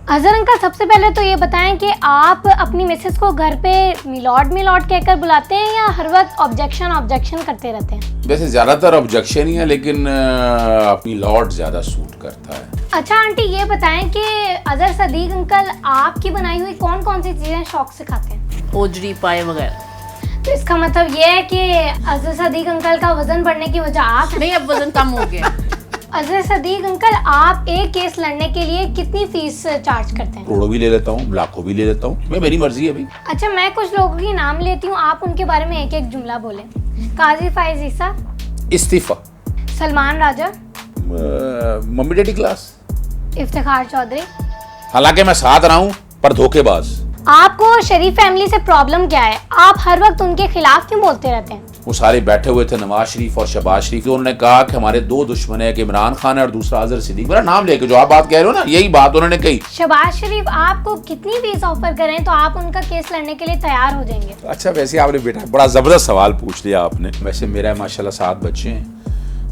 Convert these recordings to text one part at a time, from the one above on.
Azhar uncle, सबसे पहले तो ये बताएं कि आप अपनी मिसेस को घर पे मिलॉर्ड कहकर बुलाते हैं या हर वक्त ऑब्जेक्शन करते रहते हैं? वैसे ज़्यादातर ऑब्जेक्शन ही है, लेकिन अपनी लॉर्ड ज़्यादा सूट करता है। अच्छा आंटी, ये बताएं कि अजहर सदीक अंकल आपकी बनाई हुई कौन कौन सी चीज़ें शौक से खाते हैं? ओजरी पाए वगैरह। तो इसका मतलब ये है कि अजहर सदीक अंकल का वजन बढ़ने की वजह आप हैं? नहीं, अब वजन कम हो गया। अजहर सदीक अंकल, आप एक केस लड़ने के लिए कितनी फीस चार्ज करते हैं? करोड़ों भी ले लेता हूँ, लाखों भी ले लेता हूँ, मैं मेरी मर्जी है भाई। अच्छा, मैं कुछ लोगों के नाम लेती हूँ, आप उनके बारे में एक एक जुमला बोलें। काजी फाइज ईसा, इस्तीफा, Salman Raja, mummy daddy class, Iftikhar Chaudhry. हालांकि मैं साथ रहा हूँ पर धोखेबाज। आपको शरीफ फैमिली से प्रॉब्लम क्या है? आप हर वक्त उनके खिलाफ क्यों बोलते रहते हैं? वो सारे बैठे हुए थे, नवाज शरीफ और शहबाज शरीफ, तो उन्होंने कहा कि हमारे दो दुश्मन है, एक इमरान खान है और दूसरा अजहर सिद्दीक। मेरा नाम लेके जो आप बात कह रहे हो ना, यही बात उन्होंने कही। शहबाज शरीफ आपको कितनी फीस ऑफर करें तो आप उनका केस लड़ने के लिए तैयार हो जाएंगे? अच्छा, वैसे आपने बेटा बड़ा जबरदस्त सवाल पूछ लिया आपने। वैसे मेरा माशाल्लाह 7 बच्चे हैं,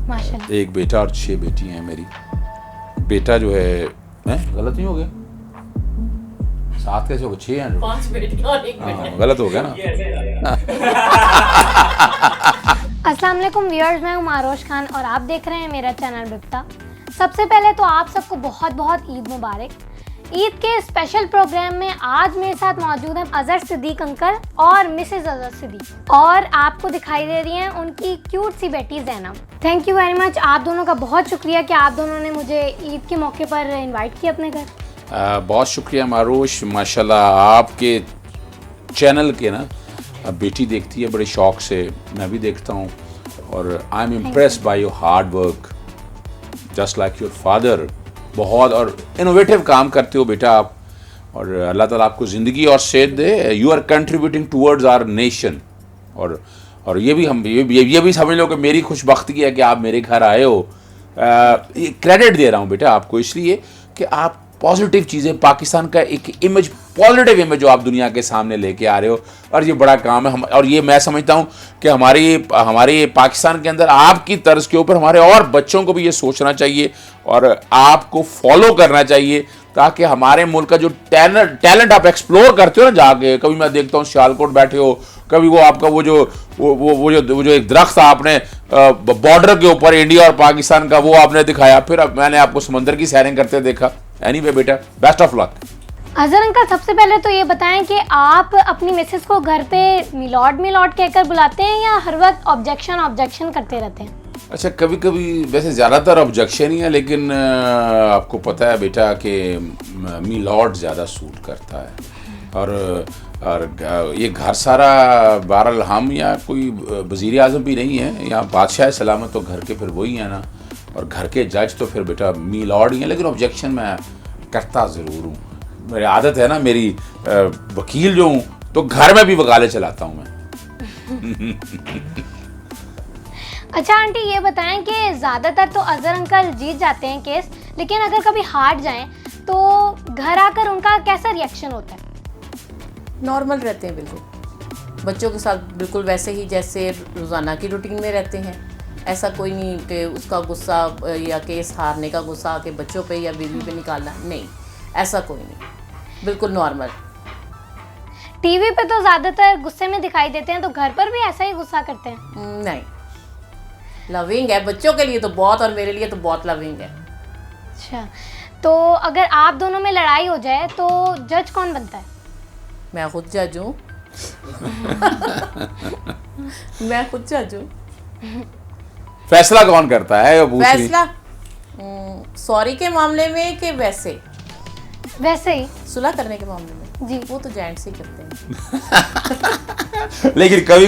माशाल्लाह। एक बेटा और 6 बेटी हैं मेरी। बेटा जो है गलत नहीं हो गया, 7 कैसे हो गए? 6 हैं, 5 बेटियां और 1 बेटा। गलत हो गया ना। अस्सलाम वालेकुम व्यूअर्स, मैं हूं मारोश खान और आप देख रहे हैं मेरा चैनल बिफ्ता। सबसे पहले तो आप सबको बहुत बहुत ईद मुबारक। ईद के स्पेशल प्रोग्राम में आज मेरे साथ मौजूद हैं अजहर सिद्दीक अंकल और मिसेज अजहर सिद्दीक, और आपको दिखाई दे रही हैं उनकी क्यूट सी बेटी Zainab. Thank you very much, आप दोनों का बहुत शुक्रिया कि आप दोनों ने मुझे ईद के मौके पर इन्वाइट किया अपने घर। बहुत शुक्रिया मारूश, माशाल्लाह आपके चैनल के ना बेटी देखती है बड़े शौक से, मैं भी देखता हूँ, और I am impressed by your hard work just like your father. बहुत और इनोवेटिव काम करते हो बेटा आप, और अल्लाह ताला आपको ज़िंदगी और सेहत दे। You are contributing towards our nation, और ये भी हम ये भी समझ लो कि मेरी खुशबख्ती है कि आप मेरे घर आए हो। क्रेडिट दे रहा हूँ बेटा आपको, इसलिए कि आप पॉजिटिव चीज़ें, पाकिस्तान का एक इमेज, पॉजिटिव इमेज जो आप दुनिया के सामने लेके आ रहे हो, और ये बड़ा काम है। हम, और ये मैं समझता हूँ कि हमारे पाकिस्तान के अंदर आपकी तर्ज के ऊपर हमारे और बच्चों को भी ये सोचना चाहिए और आपको फॉलो करना चाहिए, ताकि हमारे मुल्क का जो टैलेंट आप एक्सप्लोर करते हो ना जाके। कभी मैं देखता हूँ सियालकोट बैठे हो, कभी वो आपका वो जो एक दरख्त आपने बॉर्डर के ऊपर इंडिया और पाकिस्तान का वो आपने दिखाया, फिर मैंने आपको समंदर की सैरिंग करते देखा। एनीवे बेटा, best of luck. Azhar uncle, सबसे पहले तो ये बताएं कि आप अपनी मिसेस को घर पे मिलॉर्ड कहकर बुलाते हैं या हर वक्त ऑब्जेक्शन करते रहते हैं? अच्छा, कभी कभी, वैसे ज़्यादातर ऑब्जेक्शन ही है, लेकिन आपको पता है बेटा कि मी लॉर्ड ज़्यादा सूट करता है। और ये घर सारा, बहरहाल हम या कोई वज़ीर आज़म भी नहीं है, यहाँ बादशाह सलामत तो घर के फिर वही है ना, और घर के जज तो फिर बेटा मी लॉर्ड ही है। लेकिन ऑब्जेक्शन मैं करता ज़रूर हूँ, मेरी आदत है ना, मेरी वकील जो हूँ तो घर में भी वकालत चलाता हूँ मैं। अच्छा आंटी, ये बताएं कि ज़्यादातर तो अजहर अंकल जीत जाते हैं केस, लेकिन अगर कभी हार जाएं तो घर आकर उनका कैसा रिएक्शन होता है? नॉर्मल रहते हैं बिल्कुल, बच्चों के साथ बिल्कुल वैसे ही जैसे रोज़ाना की रूटीन में रहते हैं। ऐसा कोई नहीं कि उसका गुस्सा या केस हारने का गुस्सा आके बच्चों पे या बीवी पे निकालना, नहीं, ऐसा कोई नहीं, बिल्कुल नॉर्मल। टीवी पे तो ज़्यादातर गुस्से में दिखाई देते हैं, तो घर पर भी ऐसा ही गुस्सा करते हैं? नहीं, लविंग है, बच्चों के लिए तो बहुत और मेरे लिए तो बहुत लविंग है। अच्छा, तो अगर आप दोनों में लड़ाई हो जाए तो जज कौन बनता है? मैं खुद जज हूँ। मैं खुद जज हूँ। फैसला कौन करता है? फैसला सॉरी के मामले में कि वैसे ही सुलह करने के मामले में? जी, वो तो जेंट्स ही करते हैं। लेकिन कभी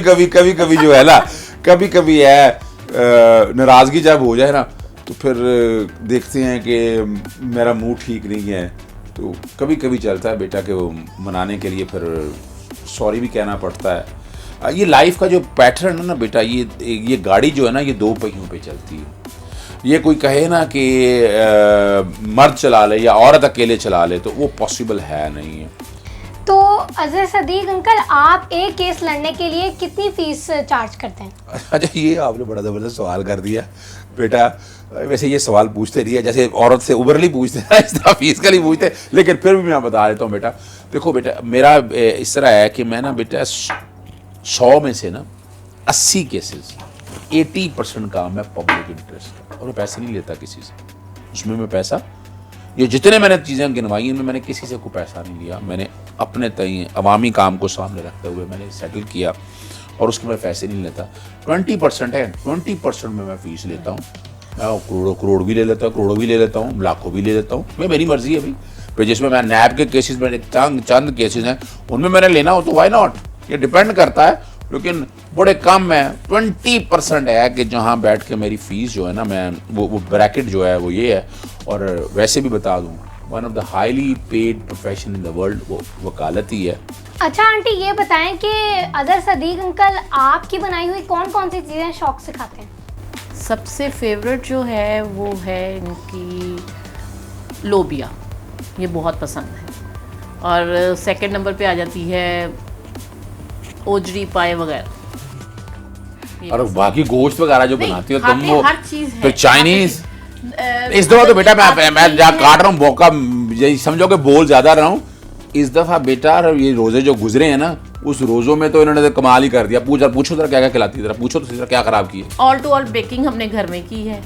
कभी जो है ना, कभी कभी है नाराज़गी जब हो जाए ना, तो फिर देखते हैं कि मेरा मूड ठीक नहीं है, तो कभी कभी चलता है बेटा कि वो मनाने के लिए फिर सॉरी भी कहना पड़ता है। ये लाइफ का जो पैटर्न है ना बेटा, ये गाड़ी जो है ना, ये 2 पहियों पे चलती है। ये कोई कहे ना कि मर्द चला ले या औरत अकेले चला ले, तो वो पॉसिबल है नहीं है। तो अजहर सदीक अंकल, आप एक केस लड़ने के लिए कितनी फीस चार्ज करते हैं? अच्छा, ये आपने बड़ा ज़बरदस्त सवाल कर दिया बेटा। वैसे ये सवाल पूछते नहीं है, जैसे औरत से उबरली पूछते हैं इस तरह फिजिकली पूछते, लेकिन फिर भी मैं बता देता हूँ बेटा। देखो बेटा, मेरा इस तरह है कि मैं ना बेटा 100 में से ना 80 केसेस 80% काम है पब्लिक इंटरेस्ट, और मैं पैसे नहीं लेता किसी से। उसमें मैं पैसा, ये जितने मैंने चीज़ें गिनवाई इनमें मैंने किसी से कोई पैसा नहीं लिया। मैंने अपने तय अवामी काम को सामने रखते हुए मैंने सेटल किया, और उसके मैं पैसे नहीं लेता। 20% है, 20% में मैं फीस लेता हूँ। मैं करोड़ भी ले लेता हूँ, करोड़ों भी ले लेता हूँ, लाखों भी ले लेता हूँ, मैं मेरी मर्जी है भाई। फिर जिसमें मैं नैब के केसेस में चंद केसेस हैं उनमें मैंने लेना हो तो वाई नॉट, ये डिपेंड करता है। लेकिन बड़े कम है, 20% है कि जहाँ बैठ के मेरी फीस जो है ना, मैं वो ब्रैकेट जो है वो ये है। और वैसे भी बता दूँ, one of the highly paid profession in the world वो वकालत ही है। अच्छा आंटी, ये बताएं कि अदर सदीक अंकल आपकी बनाई हुई कौन कौन सी चीज़ें शौक से खाते हैं? सबसे फेवरेट जो है वो है इनकी लोबिया, ये बहुत पसंद है। और सेकंड नंबर पे आ जाती है ओजरी पाए वगैरह। और बाकी गोश्त वगैरह जो बनाती हो तुम, वो हर चीज़ है। तो चाइनीज इस दफा तो बेटा मैं जहाँ काट रहा हूँ मौका, यही समझो कि बोल ज्यादा रहा हूँ इस दफा बेटा। ये रोजे जो गुजरे हैं ना, उस रोजों में तो इन्होंने तो कमाल ही कर दिया। पूछो जरा क्या क्या खिलाती है, जरा पूछो तो क्या खराब की है। ऑल टू ऑल बेकिंग हमने घर में की है,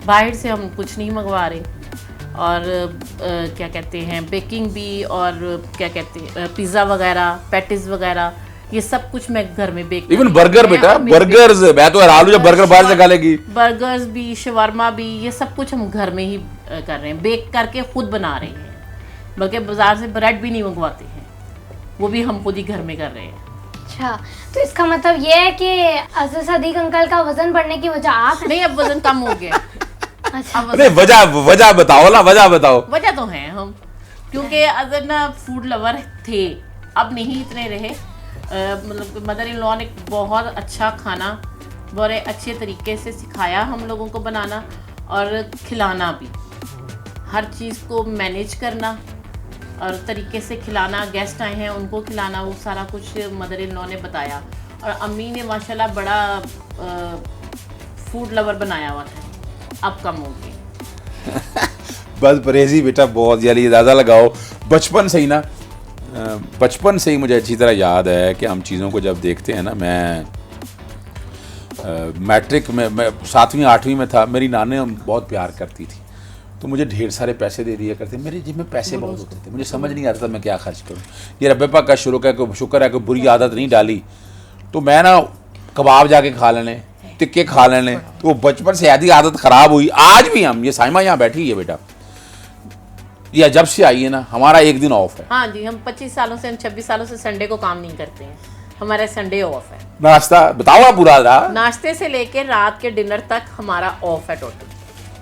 बाहर से हम कुछ नहीं मंगवा रहे। और क्या कहते हैं, बेकिंग भी, और क्या कहते हैं पिज़्ज़ा वगैरह, पैटीज वगैरह, ये सब कुछ मैं घर में बेक। इवन बर्गर बेटा, बर्गर्स मैं तो हैरान हूं जब बर्गर बाहर से खा लेगी। बर्गर्स भी, शवारमा भी, ये सब कुछ हम घर में ही कर रहे हैं, बेक करके खुद बना रहे हैं। बल्कि बाजार से ब्रेड भी नहीं मंगवाते हैं, वो भी हम खुद ही घर में कर रहे हैं। अच्छा, तो इसका मतलब ये है कि अजहर सदीक अंकल का वजन बढ़ने की वजह आप हैं? नहीं, अब वजन कम हो गया। अच्छा, अरे वजह बताओ ना, वजह बताओ। वजह तो है हम, क्योंकि अगर ना फूड लवर थे, अब नहीं इतने रहे। मतलब मदर इन लॉ ने बहुत अच्छा खाना बड़े अच्छे तरीके से सिखाया हम लोगों को बनाना, और खिलाना भी, हर चीज़ को मैनेज करना और तरीके से खिलाना। गेस्ट आए हैं उनको खिलाना, वो सारा कुछ मदर इन लॉ ने बताया। और अम्मी ने माशाल्लाह बड़ा फूड लवर बनाया हुआ था, अब कम हो गई। बस परहेजी बेटा बहुत, यानी ज़्यादा लगाओ। बचपन से ही ना, बचपन से ही मुझे अच्छी तरह याद है कि हम चीज़ों को जब देखते हैं ना, मैं मैट्रिक में, मैं 7वीं 8वीं में था, मेरी नानी बहुत प्यार करती थी, तो मुझे ढेर सारे पैसे दे दिया करते। मेरे जेब में पैसे बहुत होते थे, मुझे समझ नहीं आता था मैं क्या खर्च करूँ। ये रब्बे पाक का शुक्र है कि बुरी आदत नहीं डाली। तो मैं ना कबाब जाके खा लेने, टिक्के खा लेने, तो बचपन से आधी आदत ख़राब हुई। आज भी हम, ये साइमा यहाँ बैठी है बेटा, या जब से आई है ना, हमारा एक दिन ऑफ है। हाँ जी, हम 25 सालों से, हम 26 सालों से संडे को काम नहीं करते हैं, हमारा संडे ऑफ है। नाश्ता बताओ आप पूरा रहा। नाश्ते से लेके रात के डिनर तक हमारा ऑफ है टोटल।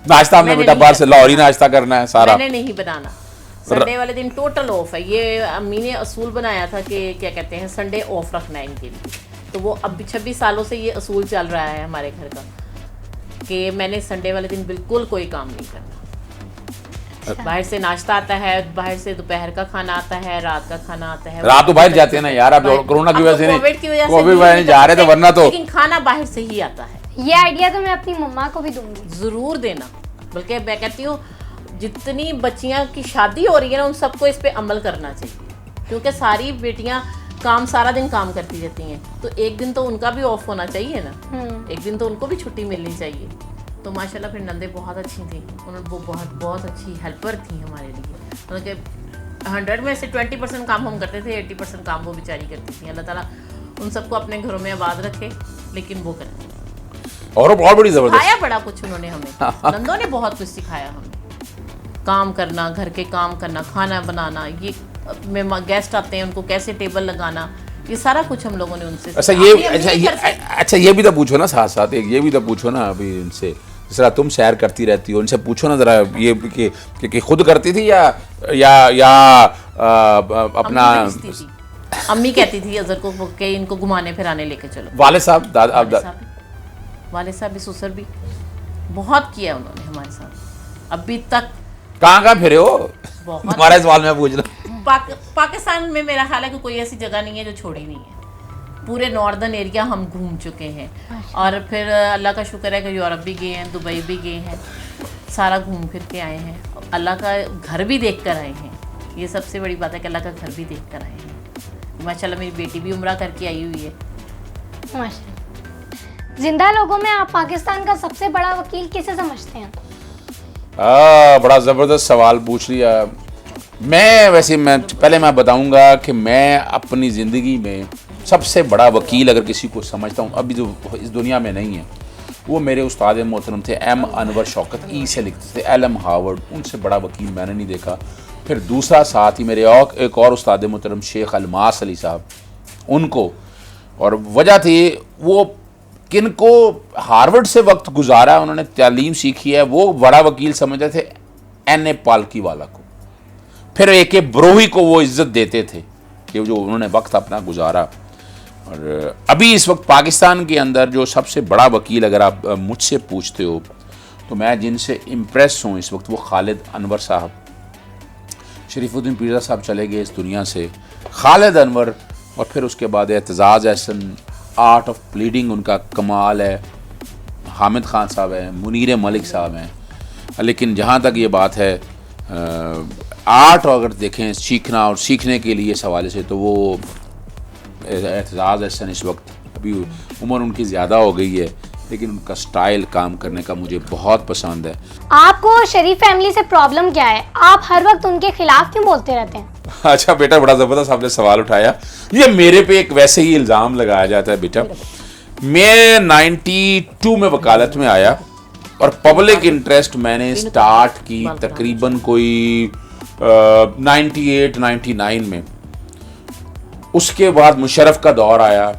नाश्ता हमने बेटा बाहर से लाहौरी नाश्ता करना है सारा, मैंने नहीं बनाना। संडे वाले दिन टोटल ऑफ है। ये अम्मी ने असूल बनाया था कि क्या कहते हैं, संडे ऑफ रखना है इनके लिए। तो वो अब 26 सालों से ये असूल चल रहा है हमारे घर का कि मैंने संडे वाले दिन बिल्कुल कोई काम नहीं करना। बाहर से नाश्ता आता है, बाहर से दोपहर का खाना आता है, रात का खाना आता है। रात तो बाहर जाते हैं ना यार, अब कोरोना की वजह से नहीं, कोविड की वजह से कोविड वजह नहीं जा रहे थे, वरना तो लेकिन खाना बाहर से ही आता है। ये आइडिया तो मैं अपनी मम्मा को भी दूंगी। ज़रूर देना, बल्कि मैं कहती हूँ जितनी बच्चियाँ की शादी हो रही है ना, उन सबको इस पे अमल करना चाहिए, क्योंकि सारी बेटियाँ काम सारा दिन काम करती रहती हैं, तो एक दिन तो उनका भी ऑफ होना चाहिए ना, एक दिन तो उनको भी छुट्टी मिलनी चाहिए। तो माशाल्लाह फिर नंदे बहुत अच्छी थी, उन्होंने वो बहुत अच्छी हेल्पर थी हमारे लिए। मतलब कि 100 में से 20% काम हम करते थे, 80% काम वो बेचारी करती थी। अल्लाह ताला उन सबको अपने घरों में आबाद रखे, लेकिन वो करती और बहुत बड़ी जबरदस्त सिखाया बड़ा कुछ उन्होंने हमें। नंदों ने बहुत कुछ सिखाया हमें, काम करना, घर के काम करना, खाना बनाना, ये में गेस्ट आते हैं उनको कैसे टेबल लगाना, ये सारा कुछ हम लोगों ने उनसे। अच्छा ये भी तो पूछो ना, साथ साथ एक ये भी तो पूछो ना अभी इनसे, जिस तरह तुम सैर करती रहती हो, उनसे पूछो ना जरा ये कि खुद करती थी या अपना। अम्मी कहती थी अजहर को कि इनको घुमाने फिराने लेके चलो। वाले साहब वाले साहब भी, ससुर भी, बहुत किया उन्होंने हमारे साथ अभी तक। कहाँ फिरे हो? तुम्हारा सवाल मैं पूछ रहा हूँ। पाकिस्तान में मेरा ख्याल है कि कोई ऐसी जगह नहीं है जो छोड़ी नहीं है। पूरे नॉर्दर्न एरिया हम घूम चुके हैं। और फिर अल्लाह का शुक्र है कि यूरोप भी गए हैं, दुबई भी गए हैं, सारा घूम फिर के आए हैं, अल्लाह का घर भी देख कर आए हैं। ये सबसे बड़ी बात है कि अल्लाह का घर भी देख कर आए हैं। माशाल्लाह मेरी बेटी भी उम्रा करके आई हुई है। माशाल्लाह। जिंदा लोगों में आप पाकिस्तान का सबसे बड़ा वकील किसे समझते हैं? बड़ा ज़बरदस्त सवाल पूछ लिया। मैं पहले मैं बताऊंगा कि मैं अपनी ज़िंदगी में सबसे बड़ा वकील अगर किसी को समझता हूँ अभी जो इस दुनिया में नहीं है, वो मेरे उस्ताद मोहतरम थे एम अनवर शौकत, ई से लिखते थे, एल एम हावर्ड। उनसे बड़ा वकील मैंने नहीं देखा। फिर दूसरा साथ ही मेरे एक और उस्ताद मोहतरम शेख अलमास अली साहब, उनको, और वजह थी वो किनको हार्वर्ड से वक्त गुजारा, उन्होंने तालीम सीखी है, वो बड़ा वकील समझते थे एन ए पालकी वाला को। फिर ए ब्रोही को वो इज्जत देते थे कि जो उन्होंने वक्त अपना गुजारा। और अभी इस वक्त पाकिस्तान के अंदर जो सबसे बड़ा वकील अगर आप मुझसे पूछते हो तो मैं जिनसे इम्प्रेस हूँ इस वक्त वो खालिद अनवर साहब। शरीफुद्दीन पीरज़ा साहब चले गए इस दुनिया से, खालिद अनवर, और फिर उसके बाद Aitzaz Ahsan, art of pleading उनका कमाल है, हामिद खान साहब हैं, मुनीर मलिक साहब हैं। लेकिन जहाँ तक ये बात है आर्ट अगर देखें सीखना और सीखने के लिए इस हवाले से, तो वो एतजाज़ एहसन इस वक्त अभी उम्र उनकी ज़्यादा हो गई है, लेकिन उनका स्टाइल काम करने का मुझे बहुत पसंद है। आपको शरीफ फैमिली से प्रॉब्लम क्या है? आप हर वक्त उनके खिलाफ क्यों बोलते रहते हैं? अच्छा बेटा, बड़ा ज़बरदस्त आपने सवाल उठाया। ये मेरे पे एक वैसे ही इल्ज़ाम लगाया जाता है बेटा। मैं 92 में वकालत में आया और पब्लिक इंटरेस्ट मैंने स्टार्ट की तकरीबन कोई 98-99 में। उसके बाद मुशर्रफ का दौर आया,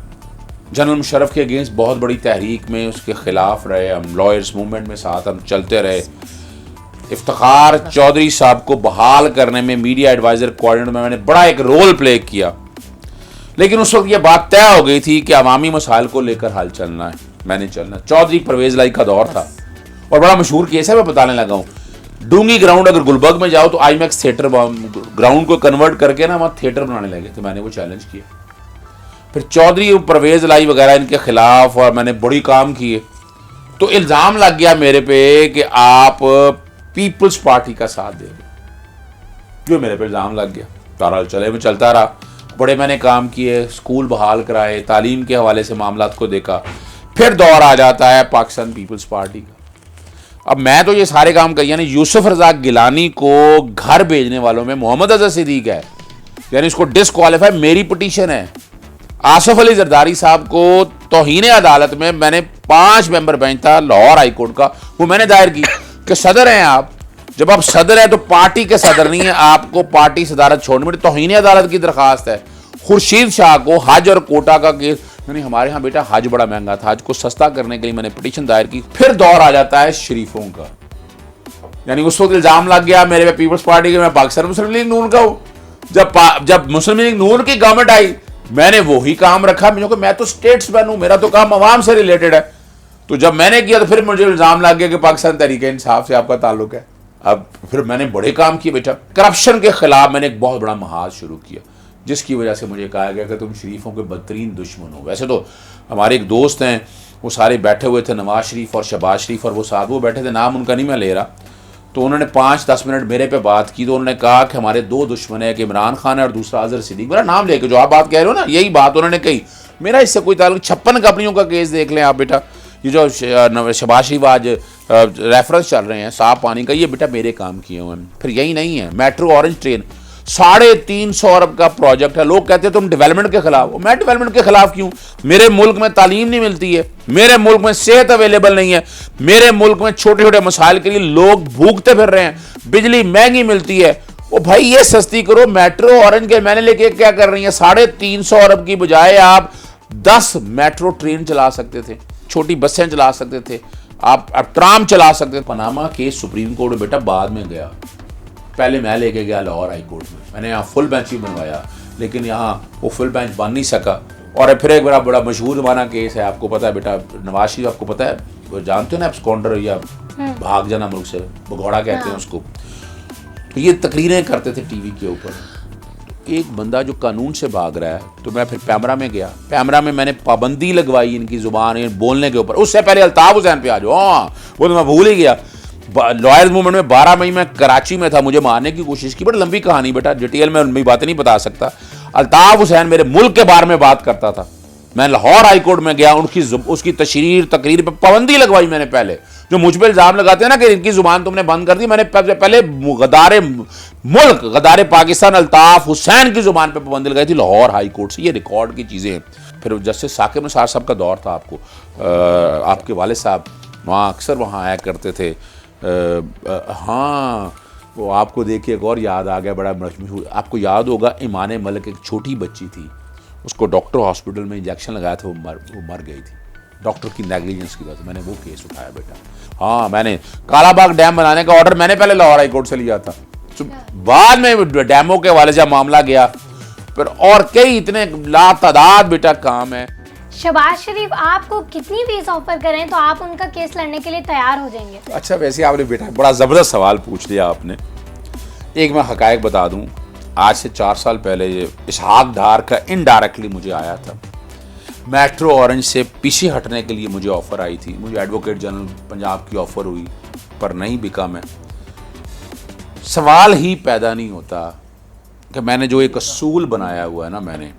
जनरल मुशर्रफ के अगेंस्ट बहुत बड़ी तहरीक में उसके ख़िलाफ़ रहे हम, लॉयर्स मूवमेंट में साथ हम चलते रहे। इफ्तिखार चौधरी साहब को बहाल करने में मीडिया एडवाइज़र कोऑर्डिनेटर में मैंने बड़ा एक रोल प्ले किया। लेकिन उस वक्त ये बात तय हो गई थी कि अवामी मसाइल को लेकर हल चलना है, मैंने चलना। चौधरी परवेज़ लाई का दौर था और बड़ा मशहूर केस है, मैं बताने लगा हूँ। डूंगी ग्राउंड अगर गुलबर्ग में जाओ तो आईमैक्स थिएटर ग्राउंड को कन्वर्ट करके ना वहाँ थिएटर बनाने लगे, तो मैंने वो चैलेंज किया। फिर चौधरी परवेज़ लाई वगैरह इनके खिलाफ और मैंने बड़ी काम किए, तो इल्ज़ाम लग गया मेरे पे कि आप पीपल्स पार्टी का साथ दे रहे, जो मेरे पे इल्ज़ाम लग गया। तारा चले में चलता रहा, बड़े मैंने काम किए, स्कूल बहाल कराए, तालीम के हवाले से मामलात को देखा। फिर दौर आ जाता है पाकिस्तान पीपल्स पार्टी का। अब मैं तो ये सारे काम कर, यानी यूसुफ रज़ाक गिलानी को घर भेजने वालों में मोहम्मद अज़हर सिद्दीक है, यानी उसको डिसक्वालीफाई मेरी पिटीशन है। आसफ अली जरदारी साहब को तौहीन अदालत में मैंने 5 मेंबर बेंच था लाहौर हाई कोर्ट का, वो मैंने दायर की कि सदर हैं आप, जब आप सदर हैं तो पार्टी के सदर नहीं है, आपको पार्टी सदारत छोड़नी पड़े, तौहीन अदालत की दरखास्त है। खुर्शीद शाह को हज और कोटा का केस, यानी हमारे यहाँ बेटा हज बड़ा महंगा था, हज को सस्ता करने के लिए मैंने पिटीशन दायर की। फिर दौर आ जाता है शरीफों का, यानी उस वक्त इल्ज़ाम लग गया मेरे पे पीपल्स पार्टी के, मैं पाकिस्तान मुस्लिम लीग नून का हूँ। जब मुस्लिम लीग नून की गवर्नमेंट आई मैंने वही काम रखा, मैं तो स्टेट्समैन हूँ, मेरा तो काम अवाम से रिलेटेड है। तो जब मैंने किया तो फिर मुझे इल्ज़ाम लग गया कि पाकिस्तान तहरीक इंसाफ से आपका ताल्लुक है। अब फिर मैंने बड़े काम किए बेटा, करप्शन के खिलाफ मैंने एक बहुत बड़ा महाज शुरू किया, जिसकी वजह से मुझे कहा गया कि तुम शरीफों के बदतरीन दुश्मन हो। वैसे तो हमारे एक दोस्त हैं, वो सारे बैठे हुए थे, नवाज शरीफ और शहबाज शरीफ, और वो साथ वो बैठे थे, नाम उनका नहीं मैं ले रहा। तो उन्होंने 5-10 मिनट मेरे पे बात की, तो उन्होंने कहा कि हमारे 2 दुश्मन है, एक इमरान खान है और दूसरा अजहर सिद्दीक। मेरा नाम लेके जो आप बात कह रहे हो ना, यही बात उन्होंने कही। मेरा इससे कोई ताल्लुक, 56 कंपनियों का केस देख लें आप बेटा, ये जो शहबाज शरीफ आज रेफरेंस चल रहे हैं साफ पानी का, ये बेटा मेरे काम किए हुए हैं। फिर यही नहीं है, मेट्रो ऑरेंज ट्रेन 350 अरब का प्रोजेक्ट है। लोग कहते हैं तुम डेवलपमेंट के खिलाफ हो, मैं डेवलपमेंट के खिलाफ क्यों? मेरे मुल्क में तालीम नहीं मिलती है, मेरे मुल्क में सेहत अवेलेबल नहीं है, मेरे मुल्क में छोटे छोटे मसाइल के लिए लोग भूखते फिर रहे हैं, बिजली महंगी मिलती है। ओ भाई ये सस्ती करो। मेट्रो ऑरेंज के मैंने लेके क्या कर रही है, 350 अरब की बजाय आप 10 मेट्रो ट्रेन चला सकते थे, छोटी बसें चला सकते थे, आप ट्राम चला सकते थे। पनामा केस सुप्रीम कोर्ट में बेटा बाद में गया, पहले मैं लेके गया लाहौर हाई कोर्ट में, मैंने यहाँ फुल बेंच भी बनवाया, लेकिन यहाँ वो फुल बेंच बन नहीं सका। और फिर एक बड़ा मशहूर जमाना केस है, आपको पता है बेटा, नवाज शरीफ आपको पता है, वो जानते हो ना आप, स्कॉन्डर या भाग जाना मुल्क से, भगौड़ा कहते हैं उसको। तो ये तकरीरें करते थे टीवी के ऊपर, एक बंदा जो कानून से भाग रहा है, तो मैं फिर पैमरा में गया। पैमरा में मैंने पाबंदी लगवाई इनकी ज़ुबान बोलने के ऊपर। उससे पहले अल्ताफ़ हुसैन पे आ जाओ, हाँ वो तो मैं भूल ही गया। लॉयर्स मूवमेंट में 12 मई में कराची में था, मुझे मारने की कोशिश की। बड़ी लंबी कहानी बेटा, डिटेल में उनकी बातें नहीं बता सकता। अल्ताफ़ हुसैन मेरे मुल्क के बारे में बात करता था। मैं लाहौर हाई कोर्ट में गया, उसकी तकरीर पर पाबंदी लगवाई मैंने पहले। जो मुझ पर इल्ज़ाम लगाते हैं ना कि इनकी ज़ुबान तुमने बंद कर दी, मैंने पहले गदारे मुल्क, गदारे पाकिस्तान अल्ताफ़ हुसैन की ज़ुबान पर पाबंदी लगाई थी लाहौर हाई कोर्ट से। ये रिकॉर्ड की चीज़ें हैं। फिर जस्टिस साकिब निसार साहब का दौर था, आपके वालिद साहब वहाँ अक्सर वहाँ आया करते थे। हाँ, वो आपको देख के एक और याद आ गया, बड़ा मशहूर। आपको याद होगा ईमान मलिक एक छोटी बच्ची थी, उसको डॉक्टर हॉस्पिटल में इंजेक्शन लगाया था, वो मर गई थी डॉक्टर की नेग्लिजेंस की वजह से। मैंने वो केस उठाया बेटा। हाँ, मैंने कालाबाग डैम बनाने का ऑर्डर मैंने पहले लाहौर हाई कोर्ट से लिया था। तो बाद में डैमों के हवाले से मामला गया, फिर और कई इतने लातादाद बेटा काम है। शहबाज शरीफ आपको कितनी फीस ऑफर करें तो आप उनका केस लड़ने के लिए तैयार हो जाएंगे? अच्छा, वैसे आपने बेटा बड़ा ज़बरदस्त सवाल पूछ लिया आपने। एक मैं हकायक बता दूं, आज से 4 साल पहले ये इसहाक डार का इनडायरेक्टली मुझे आया था। मेट्रो ऑरेंज से पीछे हटने के लिए मुझे ऑफ़र आई थी। मुझे एडवोकेट जनरल पंजाब की ऑफ़र हुई, पर नहीं बिका मैं। सवाल ही पैदा नहीं होता कि मैंने जो एक असूल बनाया हुआ है ना, मैंने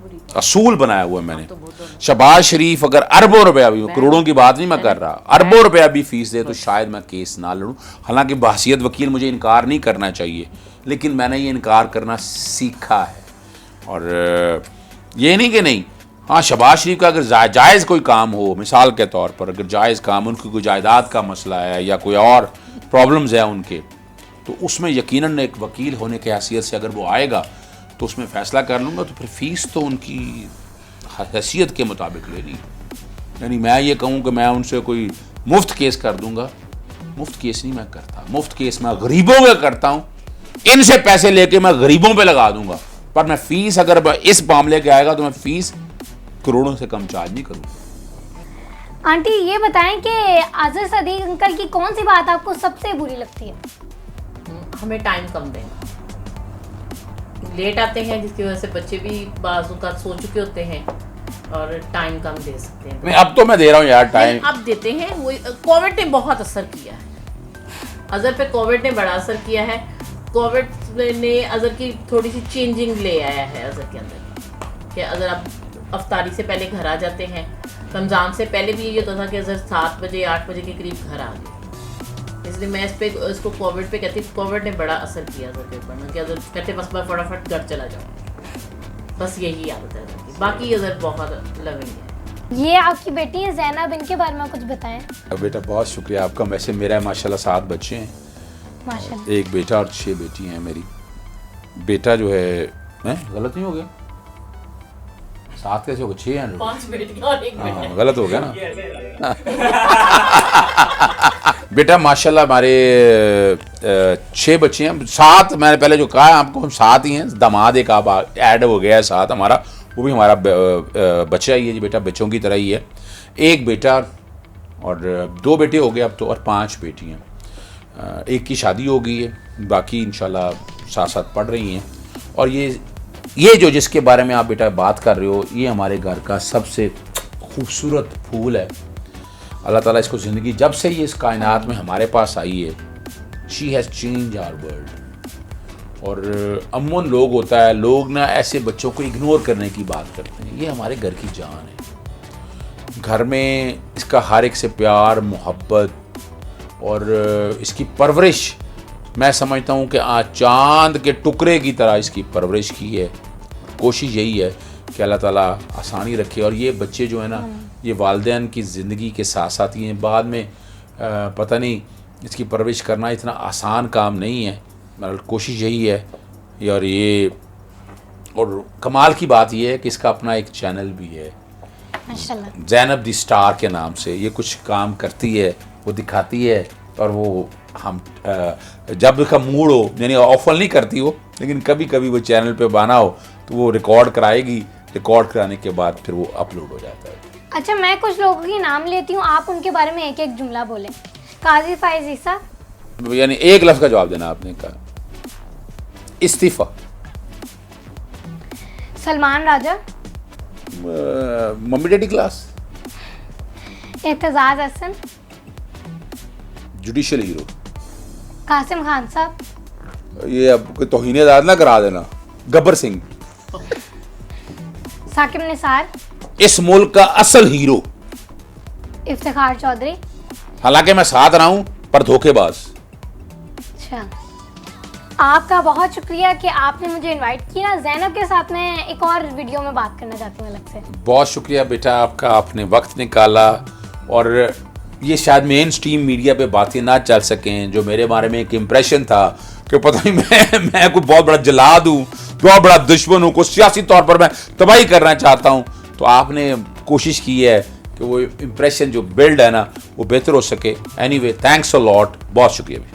शहबाज शरीफ अगर अरबों रुपया भी, करोड़ों की बात नहीं मैं कर रहा, अरबों रुपया भी फीस दे तो शायद मैं केस ना लड़ूं। हालांकि बहसीयत वकील मुझे इनकार नहीं करना चाहिए, लेकिन मैंने ये इनकार करना सीखा है। और ये नहीं कि नहीं, हाँ, शहबाज शरीफ का अगर जायज़ कोई काम हो, मिसाल के तौर पर अगर जायज़ काम, उनकी कोई जायदाद का मसला है या कोई और प्रॉब्लम्स है उनके, तो उसमें यकीनन एक वकील होने की हैसियत से अगर वो आएगा तो उसमें फ़ैसला कर लूँगा। तो फिर फ़ीस तो उनकी हैसियत के मुताबिक लेनी। यानी मैं ये कहूँ कि मैं उनसे कोई मुफ्त केस कर दूँगा, मुफ्त केस नहीं मैं करता। मुफ्त केस मैं गरीबों का करता हूँ, इनसे पैसे लेके मैं गरीबों पे लगा दूँगा। पर मैं फ़ीस अगर इस मामले के आएगा तो मैं फ़ीस करोड़ों से कम चार्ज नहीं करूँगा। आंटी ये बताएं कि अजहर सदीक अंकल की कौन सी बात आपको सबसे बुरी लगती है? हमें टाइम कम देना, लेट आते हैं जिसकी वजह से बच्चे भी बाज़ औक़ात सो चुके होते हैं और टाइम कम दे सकते हैं। अब तो मैं दे रहा हूँ यार टाइम, अब देते हैं। वो कोविड ने बहुत असर किया है अजहर पे, कोविड ने बड़ा असर किया है। कोविड ने अजहर की थोड़ी सी चेंजिंग ले आया है अजहर के अंदर, कि अजहर अब अफ्तारी से पहले घर आ जाते हैं। रमज़ान से पहले भी यही होता था कि अजहर 7 बजे 8 बजे के करीब घर आ गए। इसलिए मैं इसको कोविड पे कहती हूँ, कोविड ने बड़ा असर किया अजहर के ऊपर, कि अजहर कहते बस मैं फटाफट घर चला जाऊँ, बस यही आदत है। बाकी अजहर बहुत लविंग है। ये आपकी बेटी है ज़ैनब, इनके बारे में कुछ बताएं। बेटा बहुत शुक्रिया आपका। वैसे मेरा माशाल्लाह 7 बच्चे हैं, माशाल्लाह। एक बेटा और 6 बेटी हैं मेरी। बेटा जो है, गलत नहीं हो गया, 7 कैसे हो गए, 6 हैं, 5 बेटियां और 1 बेटा। हाँ, गलत हो गया ना। बेटा माशाल्लाह हमारे 6 बच्चे हैं। 7 मैंने पहले जो कहा है आपको, हम 7 ही हैं। दामाद एक आप ऐड हो गया है 7 हमारा, वो भी हमारा बच्चा ही है जी, बेटा बच्चों की तरह ही है। एक बेटा और 2 बेटे हो गए अब तो, और 5 बेटी हैं। एक की शादी हो गई है, बाकी इंशाल्लाह साथ साथ पढ़ रही हैं। और ये जो जिसके बारे में आप बेटा बात कर रहे हो, ये हमारे घर का सबसे खूबसूरत फूल है। अल्लाह ताला इसको ज़िंदगी जब से ये इस कायनात में हमारे पास आई है, she has change our world. और अमूमन लोग होता है, लोग ना ऐसे बच्चों को इग्नोर करने की बात करते हैं। ये हमारे घर की जान है। घर में इसका हर एक से प्यार, मोहब्बत और इसकी परवरिश, मैं समझता हूँ कि चांद के टुकड़े की तरह इसकी परवरिश की है। कोशिश यही है कि अल्लाह ताला आसानी रखे। और ये बच्चे जो है ना, ये वालिदैन की ज़िंदगी के साथ साथ ये बाद में पता नहीं, इसकी परवरिश करना इतना आसान काम नहीं है। मतलब कोशिश यही है। और कमाल की बात ये है कि इसका अपना एक चैनल भी है, माशाल्लाह, ज़ैनब दी स्टार के नाम से। ये कुछ काम करती है, वो दिखाती है, और वो हम जब उसका मूड हो, यानी ऑफर नहीं करती हो, लेकिन कभी कभी वो चैनल पे बना हो तो वो रिकॉर्ड कराएगी। रिकॉर्ड कराने के बाद फिर वो अपलोड हो जाता है। अच्छा, मैं कुछ लोगों के नाम लेती हूँ, आप उनके बारे में एक एक जुमला बोलें। काजी फाइज ईसा। यानी एक लफ्ज़ का जवाब देना आपने कहा। इस्तीफ़ा। Salman Raja, mummy daddy class, Aitzaz Ahsan, judicial hero. Qasim Khan sahab, ये अब तौहीन आज़ाद ना करा देना। गब्बर सिंह, साकिब निसार, इस मुल्क का असल हीरो। इफ्तिखार चौधरी। हालांकि मैं साथ रहा हूं पर धोखेबाज। अच्छा, आपका बहुत शुक्रिया कि आपने मुझे इनवाइट किया। ज़ैनब के साथ मैं एक और वीडियो में बात करना चाहती हूँ अलग से। बहुत शुक्रिया बेटा आपका, आपने वक्त निकाला। और ये शायद मेन स्ट्रीम मीडिया पे बातें ना चल सकें, जो मेरे बारे में एक इम्प्रेशन था कि पता नहीं मैं कोई बहुत बड़ा जलाद हूँ, बहुत बड़ा दुश्मन हूँ, कुछ सियासी तौर पर मैं तबाही करना चाहता हूँ। तो आपने कोशिश की है कि वो इम्प्रेशन जो बिल्ड है ना वो बेहतर हो सके। एनीवे, थैंक्स अ लॉट, बहुत शुक्रिया।